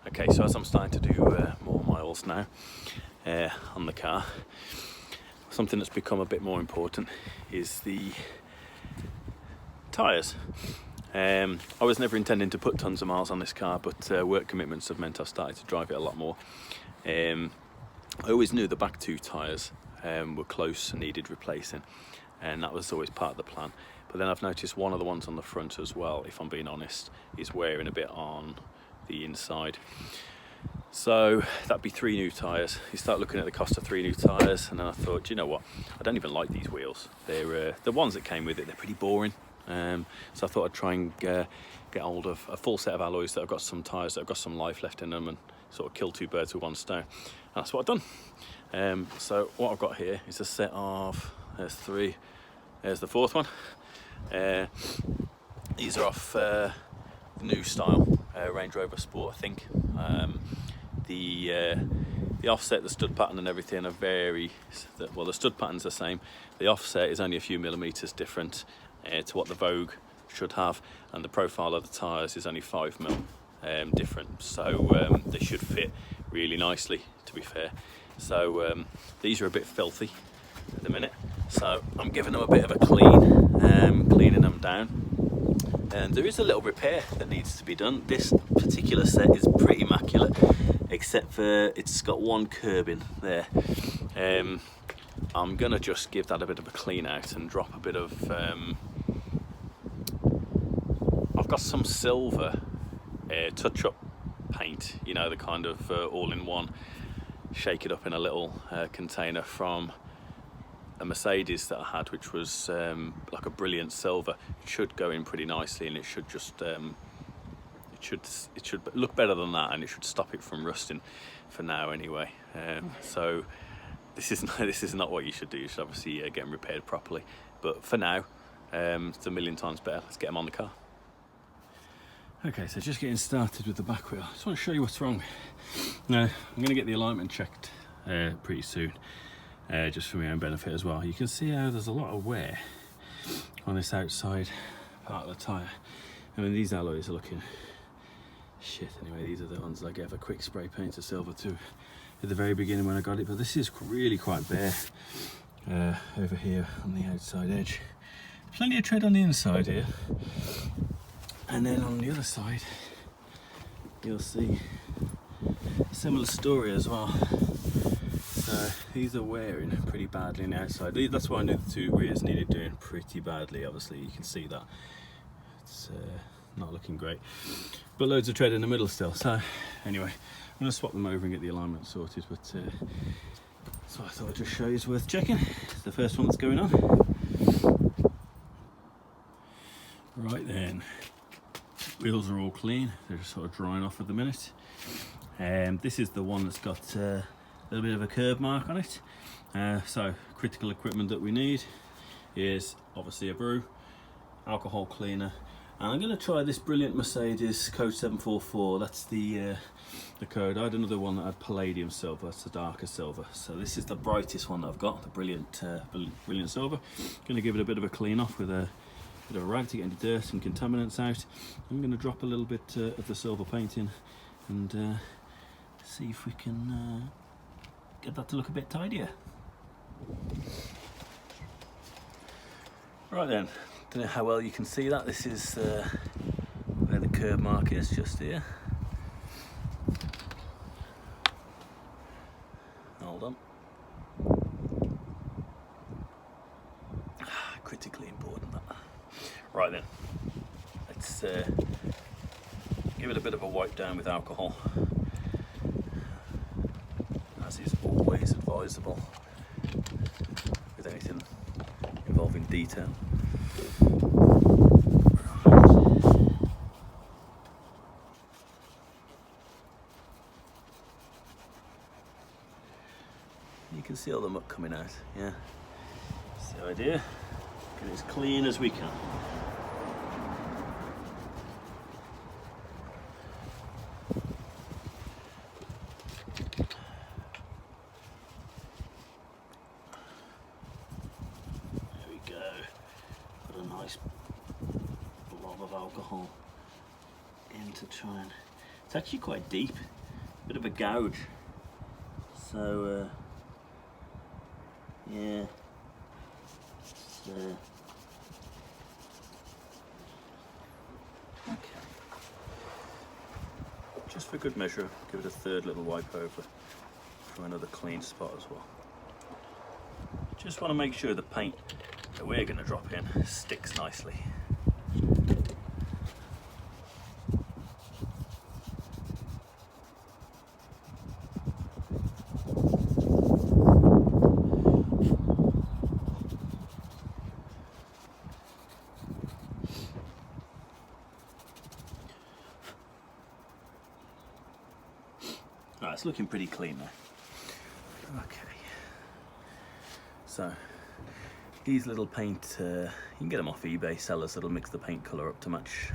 Okay, so as I'm starting to do more miles now on the car, something that's become a bit more important is the tyres. I was never intending to put tons of miles on this car, but work commitments have meant I've started to drive it a lot more. I always knew the back two tyres were close and needed replacing, and that was always part of the plan. But then I've noticed one of the ones on the front as well, if I'm being honest, is wearing a bit on the inside. So that'd be 3 new tyres. You start looking at the cost of 3 new tyres, and then I thought, you know what, I don't even like these wheels. They're the ones that came with it, they're pretty boring. So I thought I'd try and get hold of a full set of alloys that have got some tyres that have got some life left in them, and sort of kill 2 birds with 1 stone. And that's what I've done. So what I've got here is a set of, there's 3, there's the 4th one. These are off the new style Range Rover Sport, I think. The offset, the stud pattern and everything are well, the stud pattern's the same. The offset is only a few millimeters different to what the Vogue should have, and the profile of the tyres is only 5mm different, so they should fit really nicely, to be fair. So these are a bit filthy at the minute, so I'm giving them a bit of a clean, cleaning them down. And there is a little repair that needs to be done. This particular set is pretty immaculate, except for it's got 1 curb in there. I'm gonna just give that a bit of a clean out and drop a bit of I've got some silver touch-up paint, you know, the kind of all-in-one, shake it up in a little container from a Mercedes that I had, which was like a brilliant silver. It should go in pretty nicely, and it should just it should look better than that, and it should stop it from rusting for now anyway. So this is not what you should do. You should obviously get them repaired properly, but for now it's a million times better. Let's get them on the car. Okay, so just getting started with the back wheel. I just want to show you what's wrong. Now I'm going to get the alignment checked pretty soon. Just for my own benefit as well. You can see how there's a lot of wear on this outside part of the tyre. I mean, these alloys are looking shit anyway. These are the ones I gave a quick spray paint of silver to at the very beginning when I got it, but this is really quite bare over here on the outside edge. Plenty of tread on the inside here, and then on the other side you'll see a similar story as well. So these are wearing pretty badly on the outside. That's why I knew the 2 rears needed doing pretty badly. Obviously you can see that it's not looking great, but loads of tread in the middle still. So anyway, I'm going to swap them over and get the alignment sorted, but so I thought I'd just show you it's worth checking. It's the first one that's going on. Right then, wheels are all clean. They're just sort of drying off at the minute. This is the one that's got a little bit of a curb mark on it. So critical equipment that we need is obviously a brew, alcohol cleaner, and I'm going to try this brilliant Mercedes code 744. That's the code. I had another one that had palladium silver. That's the darker silver. So this is the brightest one that I've got, the brilliant silver. Going to give it a bit of a clean off with a bit of a rag to get any dirt and contaminants out. I'm going to drop a little bit of the silver paint in and see if we can get that to look a bit tidier. Right then, don't know how well you can see that. This is where the curb mark is, just here. Hold on. Critically important, that. Right then, let's give it a bit of a wipe down with alcohol, as is always advisable with anything involving detail. You can see all the muck coming out, yeah. That's the idea. Get it as clean as we can. Put a nice blob of alcohol in to try and It's actually quite deep, bit of a gouge. So yeah, okay. Just for good measure, give it a third little wipe over for another clean spot as well. Just want to make sure the paint that we're going to drop in sticks nicely. Right, it's looking pretty clean now. Okay. So these little paint, you can get them off eBay, sellers that'll mix the paint colour up to match.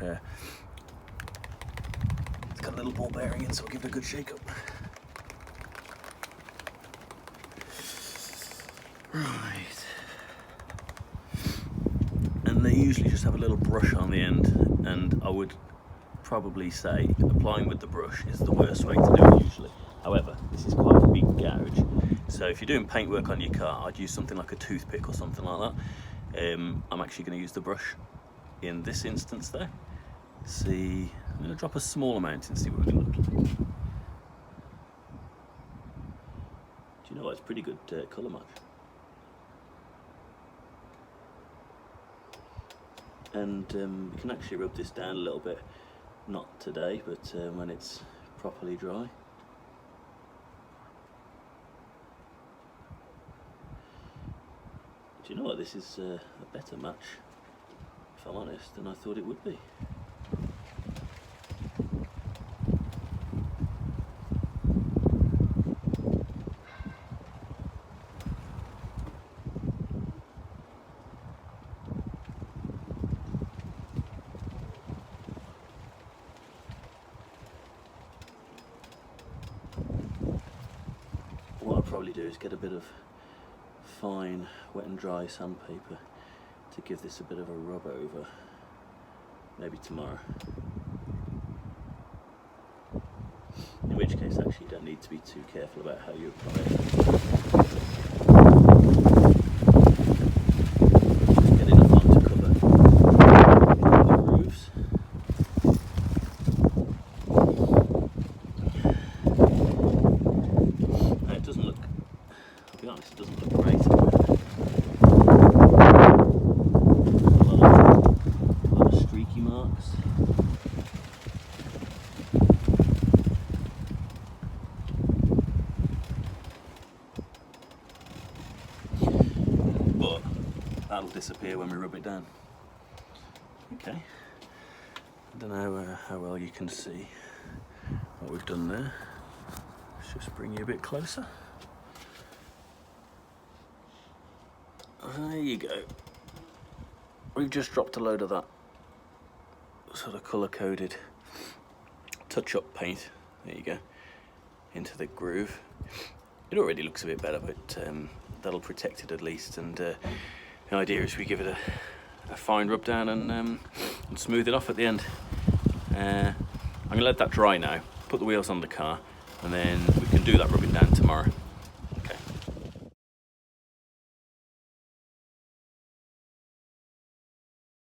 It's got a little ball bearing in, so we'll give it a good shake up. Right. And they usually just have a little brush on the end, and I would probably say applying with the brush is the worst way to do it usually. However, this is quite a big gouge, so if you're doing paint work on your car, I'd use something like a toothpick or something like that. I'm actually going to use the brush in this instance though. See, I'm going to drop a small amount and see what we can look like. Do you know what, it's pretty good colour match. And we can actually rub this down a little bit, not today, but when it's properly dry. Do you know what, this is a better match, if I'm honest, than I thought it would be. What I'll probably do is get a bit of fine wet and dry sandpaper to give this a bit of a rub over, maybe tomorrow. In which case actually you don't need to be too careful about how you apply it. Just get enough on to cover the grooves. Now it doesn't look, I'll be honest, it doesn't look great. A lot of streaky marks. But that'll disappear when we rub it down. Okay. I don't know how well you can see what we've done there. Let's just bring you a bit closer. There you go. We've just dropped a load of that sort of colour-coded touch-up paint, there you go, into the groove. It already looks a bit better, but that'll protect it at least, and the idea is we give it a fine rub down and smooth it off at the end. I'm going to let that dry now, put the wheels on the car, and then we can do that rubbing down tomorrow.